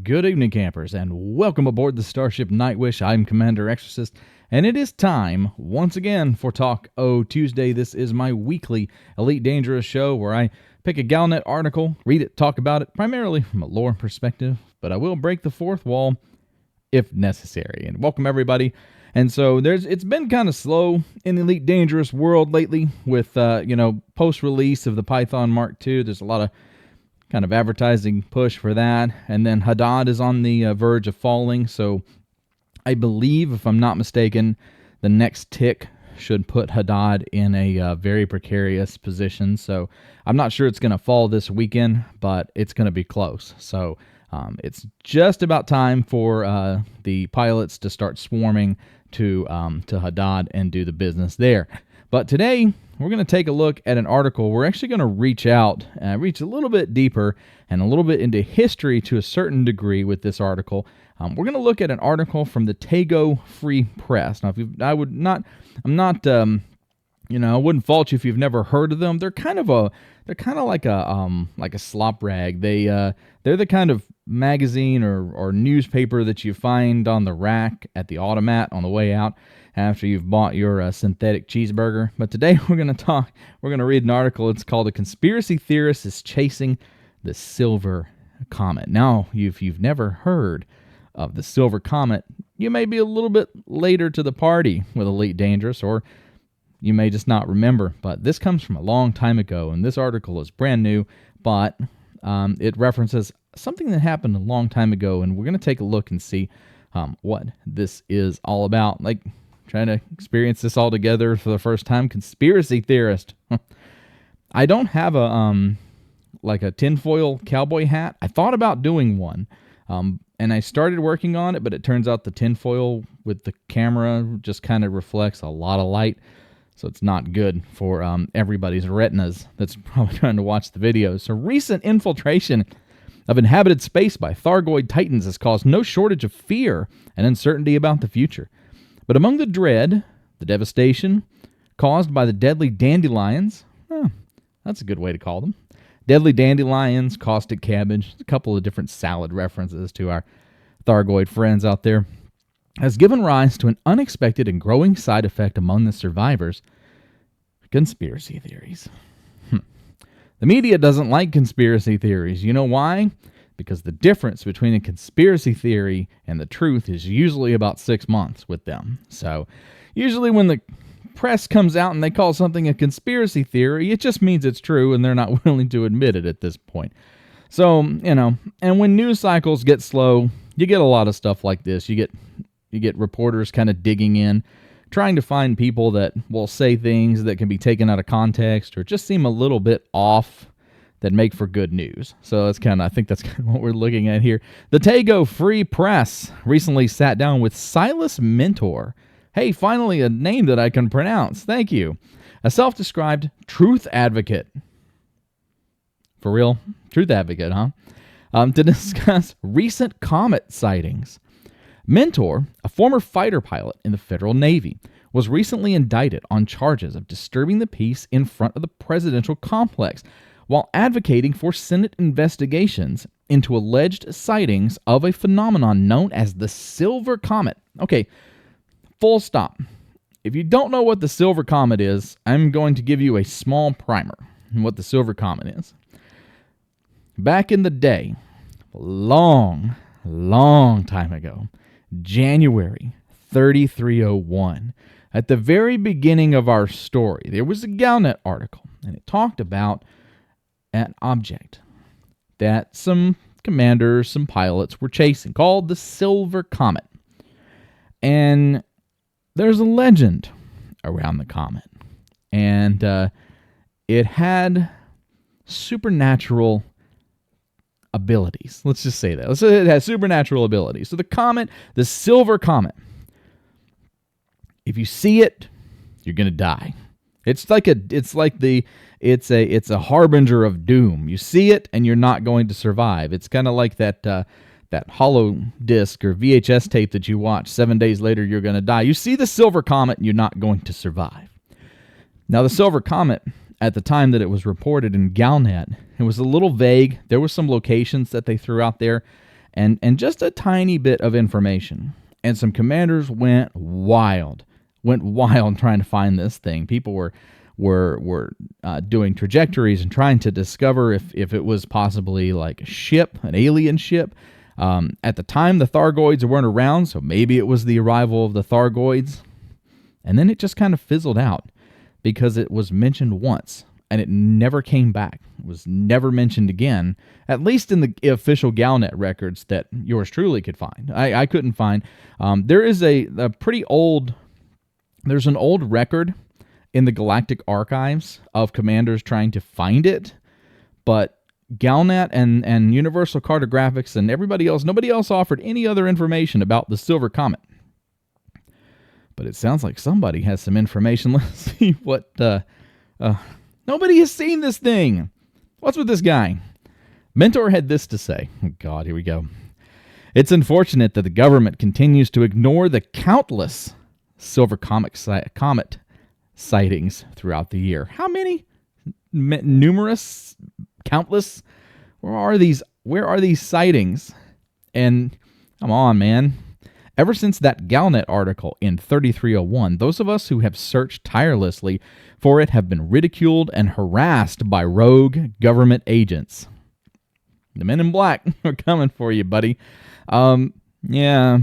Good evening, campers, and welcome aboard the Starship Nightwish. I'm Commander Exorcist, and it is time, once again, for Talk O Tuesday. This is my weekly Elite Dangerous show where I pick a Galnet article, read it, talk about it, primarily from a lore perspective, but I will break the fourth wall if necessary. And welcome, everybody. And so it's been kind of slow in the Elite Dangerous world lately with, post-release of the Python Mark II. There's a lot of kind of advertising push for that. And then Haddad is on the verge of falling. So I believe, if I'm not mistaken, the next tick should put Haddad in a very precarious position. So I'm not sure it's going to fall this weekend, but it's going to be close. So it's just about time for the pilots to start swarming to Haddad and do the business there. But today, we're going to take a look at an article. We're actually going to reach a little bit deeper and a little bit into history to a certain degree with this article. We're going to look at an article from the Tago Free Press. Now, I wouldn't fault you if you've never heard of them. They're kind of like a slop rag. They're the kind of magazine or newspaper that you find on the rack at the automat on the way out after you've bought your synthetic cheeseburger. But today we're going to read an article. It's called "A Conspiracy Theorist is Chasing the Silver Comet." Now, if you've never heard of the Silver Comet, you may be a little bit later to the party with Elite Dangerous, or you may just not remember. But this comes from a long time ago, and this article is brand new, but it references something that happened a long time ago, and we're going to take a look and see what this is all about. Like, trying to experience this all together for the first time. Conspiracy theorist. I don't have a tinfoil cowboy hat. I thought about doing one, and I started working on it, but it turns out the tinfoil with the camera just kind of reflects a lot of light, so it's not good for everybody's retinas that's probably trying to watch the videos. So recent infiltration of inhabited space by Thargoid Titans has caused no shortage of fear and uncertainty about the future. But among the dread, the devastation caused by the deadly dandelions, that's a good way to call them, deadly dandelions, caustic cabbage, a couple of different salad references to our Thargoid friends out there, has given rise to an unexpected and growing side effect among the survivors: conspiracy theories. The media doesn't like conspiracy theories. You know why? Because the difference between a conspiracy theory and the truth is usually about 6 months with them. So usually when the press comes out and they call something a conspiracy theory, it just means it's true and they're not willing to admit it at this point. So, and when news cycles get slow, you get a lot of stuff like this. You get reporters kind of digging in, trying to find people that will say things that can be taken out of context or just seem a little bit off that make for good news. So I think that's kind of what we're looking at here. The Tago Free Press recently sat down with Silas Mentor. Hey, finally a name that I can pronounce. Thank you. A self-described truth advocate. For real? Truth advocate, huh? To discuss recent comet sightings. Mentor, a former fighter pilot in the Federal Navy, was recently indicted on charges of disturbing the peace in front of the presidential complex while advocating for Senate investigations into alleged sightings of a phenomenon known as the Silver Comet. Okay, full stop. If you don't know what the Silver Comet is, I'm going to give you a small primer on what the Silver Comet is. Back in the day, long time ago, January 3301, at the very beginning of our story, there was a Galnet article, and it talked about an object that some commanders, some pilots were chasing, called the Silver Comet. And there's a legend around the comet, and it had supernatural abilities. Let's just say that. Let's say it has supernatural abilities. So the comet, the Silver Comet, if you see it, you're gonna die. It's a harbinger of doom. You see it, and you're not going to survive. It's kind of like that hollow disc or VHS tape that you watch. 7 days later, you're going to die. You see the Silver Comet, and you're not going to survive. Now, the Silver Comet, at the time that it was reported in Galnet, it was a little vague. There were some locations that they threw out there, and just a tiny bit of information. And some commanders went wild trying to find this thing. People were doing trajectories and trying to discover if it was possibly like a ship, an alien ship. At the time, the Thargoids weren't around, so maybe it was the arrival of the Thargoids. And then it just kind of fizzled out because it was mentioned once, and it never came back. It was never mentioned again, at least in the official Galnet records that yours truly could find. I couldn't find. There is a pretty old... There's an old record in the Galactic Archives of commanders trying to find it, but Galnet and Universal Cartographics and everybody else, nobody else offered any other information about the Silver Comet. But it sounds like somebody has some information. Let's see what... nobody has seen this thing. What's with this guy? Mentor had this to say. Oh God, here we go. It's unfortunate that the government continues to ignore the countless Silver Comet sightings throughout the year. How many? Numerous? Countless? Where are these sightings? And come on, man. Ever since that Galnet article in 3301, those of us who have searched tirelessly for it have been ridiculed and harassed by rogue government agents. The men in black are coming for you, buddy. Yeah,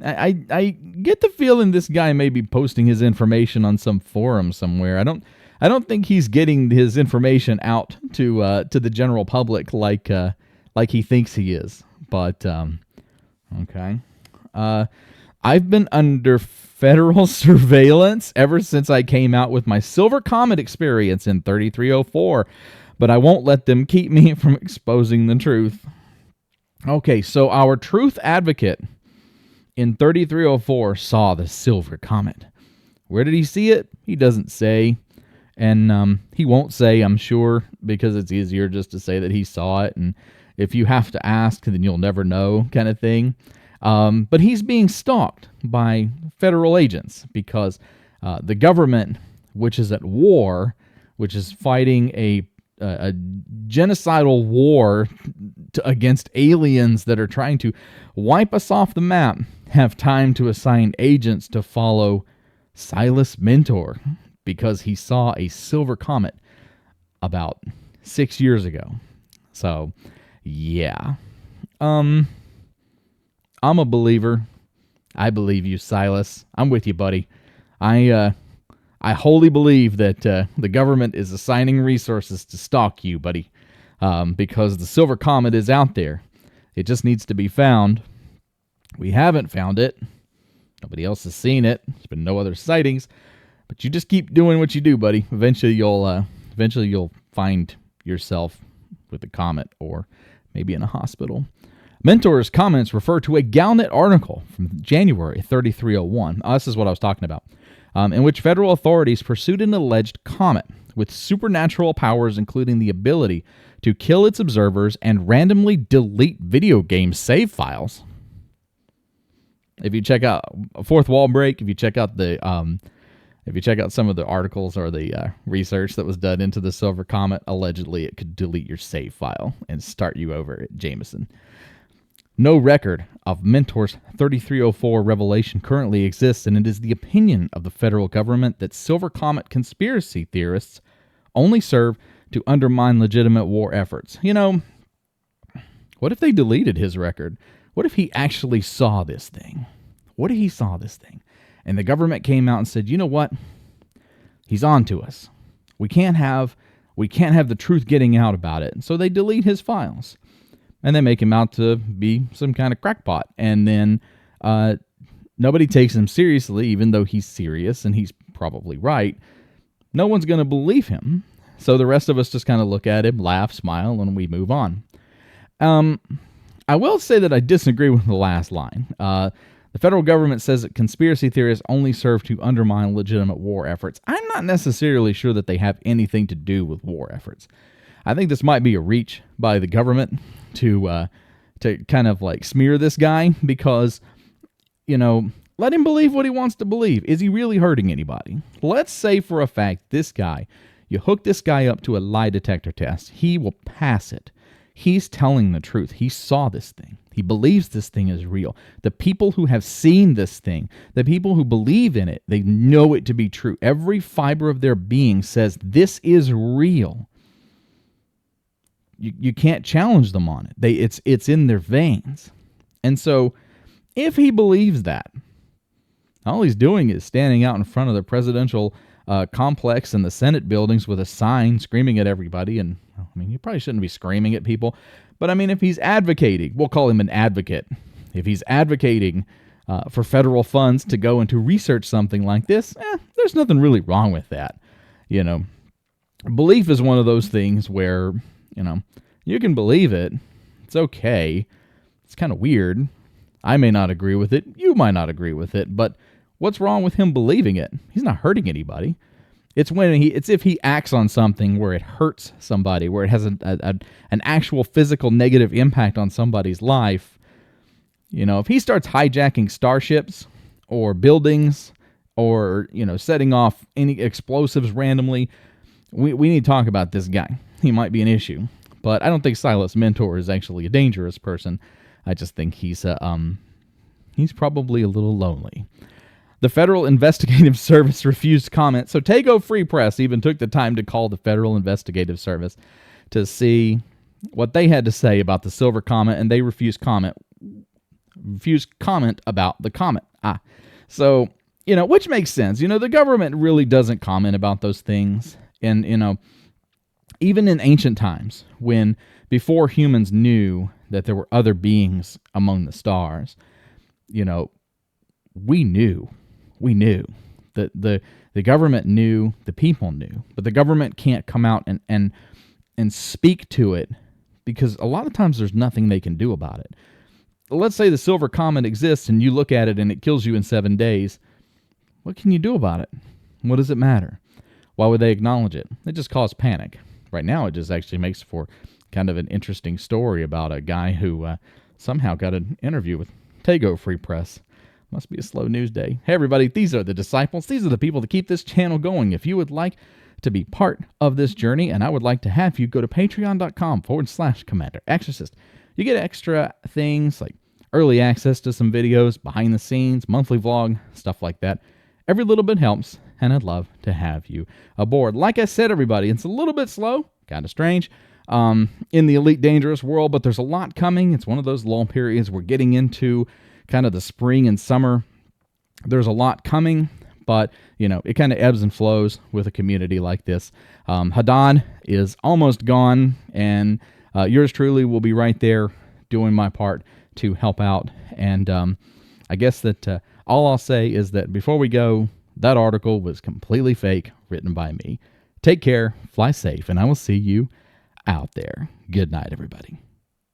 I get the feeling this guy may be posting his information on some forum somewhere. I don't think he's getting his information out to the general public like he thinks he is. But okay. I've been under federal surveillance ever since I came out with my Silver Comet experience in 3304, but I won't let them keep me from exposing the truth. Okay, so our truth advocate in 3304 saw the Silver Comet. Where did he see it? He doesn't say, and he won't say, I'm sure, because it's easier just to say that he saw it, and if you have to ask, then you'll never know, kind of thing. But he's being stalked by federal agents because the government, which is at war, which is fighting a genocidal war against aliens that are trying to wipe us off the map, have time to assign agents to follow Silas Mentor because he saw a Silver Comet about 6 years ago. So, yeah. I'm a believer. I believe you, Silas. I'm with you, buddy. I wholly believe that the government is assigning resources to stalk you, buddy, because the Silver Comet is out there. It just needs to be found. We haven't found it. Nobody else has seen it. There's been no other sightings. But you just keep doing what you do, buddy. Eventually you'll find yourself with a comet or maybe in a hospital. Mentor's comments refer to a Galnet article from January 3301. This is what I was talking about. In which federal authorities pursued an alleged comet with supernatural powers, including the ability to kill its observers and randomly delete video game save files. If you check out Fourth Wall Break, if you check out some of the articles or the research that was done into the Silver Comet, allegedly it could delete your save file and start you over at Jameson. No record of Mentor's 3304 revelation currently exists, and it is the opinion of the federal government that Silver Comet conspiracy theorists only serve to undermine legitimate war efforts. You know, what if they deleted his record? What if he actually saw this thing? What if he saw this thing? And the government came out and said, you know what? He's on to us. We can't have the truth getting out about it. So they delete his files. And they make him out to be some kind of crackpot. And then nobody takes him seriously, even though he's serious and he's probably right. No one's going to believe him. So the rest of us just kind of look at him, laugh, smile, and we move on. I will say that I disagree with the last line. The federal government says that conspiracy theorists only serve to undermine legitimate war efforts. I'm not necessarily sure that they have anything to do with war efforts. I think this might be a reach by the government to kind of like smear this guy because, you know, let him believe what he wants to believe. Is he really hurting anybody? Let's say for a fact this guy, you hook this guy up to a lie detector test. He will pass it. He's telling the truth. He saw this thing. He believes this thing is real. The people who have seen this thing, the people who believe in it, they know it to be true. Every fiber of their being says this is real. You can't challenge them on it. It's in their veins. And so if he believes that, all he's doing is standing out in front of the presidential complex and the Senate buildings with a sign screaming at everybody. And I mean, you probably shouldn't be screaming at people. But I mean, if he's advocating, we'll call him an advocate. If he's advocating for federal funds to go into research something like this, there's nothing really wrong with that. You know, belief is one of those things where, you know, you can believe it. It's okay. It's kind of weird. I may not agree with it. You might not agree with it. But what's wrong with him believing it? He's not hurting anybody. It's if he acts on something where it hurts somebody, where it has an actual physical negative impact on somebody's life. You know, if he starts hijacking starships or buildings or, you know, setting off any explosives randomly, we need to talk about this guy. He might be an issue. But I don't think Silas Mentor is actually a dangerous person. I just think he's probably a little lonely. The Federal Investigative Service refused comment, so Tego Free Press even took the time to call the Federal Investigative Service to see what they had to say about the Silver Comet, and they refused comment about the comet. So, you know, which makes sense. You know, the government really doesn't comment about those things, and, you know, even in ancient times, before humans knew that there were other beings among the stars, you know, we knew. That the government knew, the people knew, but the government can't come out and speak to it because a lot of times there's nothing they can do about it. Let's say the Silver Comet exists and you look at it and it kills you in 7 days. What can you do about it? What does it matter? Why would they acknowledge it? It just caused panic. Right now, it just actually makes for kind of an interesting story about a guy who somehow got an interview with Tego Free Press. Must be a slow news day. Hey, everybody, these are the disciples. These are the people that keep this channel going. If you would like to be part of this journey, and I would like to have you, go to patreon.com/Commander Exorcist. You get extra things like early access to some videos, behind the scenes, monthly vlog, stuff like that. Every little bit helps, and I'd love to have you aboard. Like I said, everybody, it's a little bit slow, kind of strange, in the Elite Dangerous world, but there's a lot coming. It's one of those lull periods we're getting into, kind of the spring and summer. There's a lot coming, but, you know, it kind of ebbs and flows with a community like this. Hadad is almost gone, and yours truly will be right there doing my part to help out. And I guess that all I'll say is that before we go, that article was completely fake, written by me. Take care, fly safe, and I will see you out there. Good night, everybody.